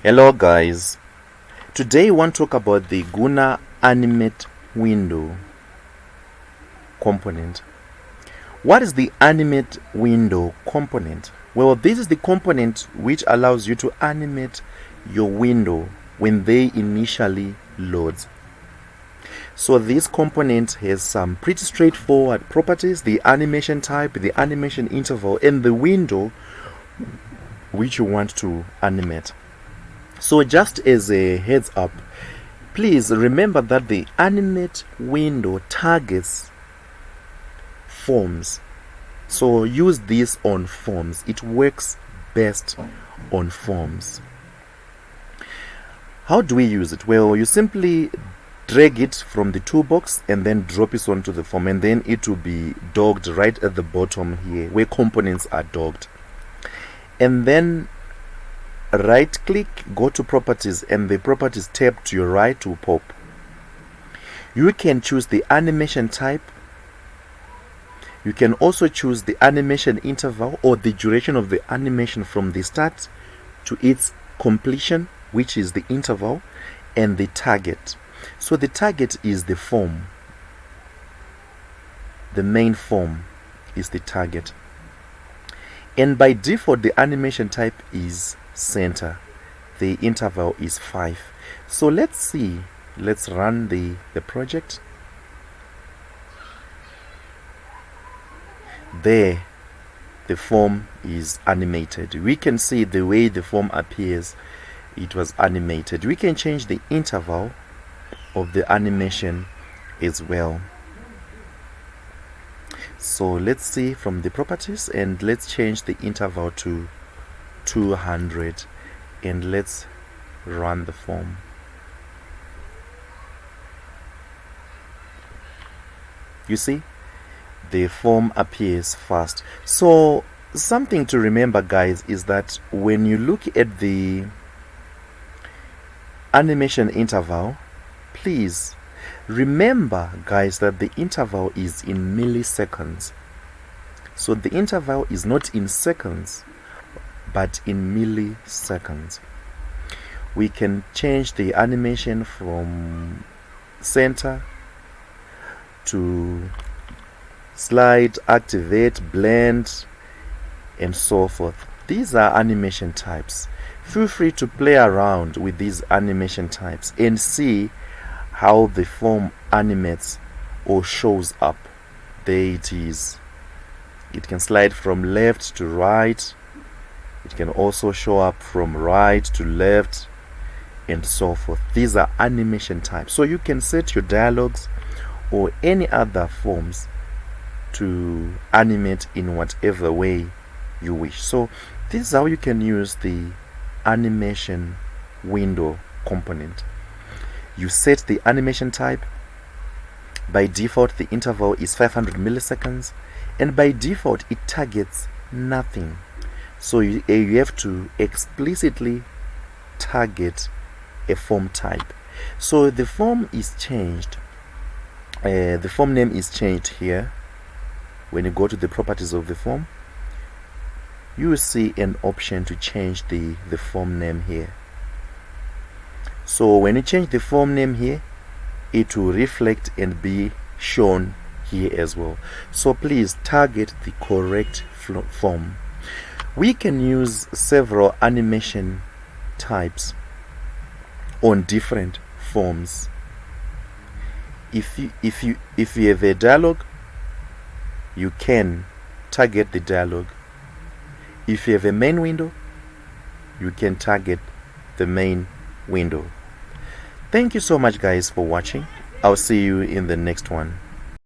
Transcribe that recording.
Hello guys, today I want to talk about the Guna Animate window component. What is the Animate window component? Well, this is the component which allows you to animate your window when they initially loads. So this component has some pretty straightforward properties: the animation type, the animation interval, and the window which you want to animate. So just as a heads up, please remember that the Animate window targets forms. So use this on forms. It works best on forms. How do we use it? Well, you simply drag it from the toolbox and then drop it onto the form, and then it will be docked right at the bottom here where components are docked. And then right click, go to properties, and the properties tab to your right will pop. You can choose the animation type. You can also choose the animation interval or the duration of the animation from the start to its completion, which is the interval, and the target. So the target is the form. The main form is the target. And by default, the animation type is center. The interval is 5. So let's run the project. There the form is animated. We can see the way the form appears. It was animated. We can change the interval of the animation as well. So let's see from the properties, and let's change the interval to 200, and let's run the form. You see, the form appears fast. So something to remember, guys, is that when you look at the animation interval, please remember, guys, that the interval is in milliseconds. So the interval is not in seconds, but in milliseconds. We can change the animation from center to slide, activate, blend, and so forth. These are animation types. Feel free to play around with these animation types and see how the form animates or shows up. There it is. It can slide from left to right. It can also show up from right to left, and so forth. These are animation types. So you can set your dialogues or any other forms to animate in whatever way you wish. So this is how you can use the animation window component. You set the animation type. By default, the interval is 500 milliseconds, and by default it targets nothing. So you have to explicitly target a form type. So the form is changed. The form name is changed here. When you go to the properties of the form, you will see an option to change the form name here. So when you change the form name here, it will reflect and be shown here as well. So please target the correct form. We can use several animation types on different forms. If you have a dialogue, you can target the dialogue. If you have a main window, you can target the main window. Thank you so much, guys, for watching. I'll see you in the next one.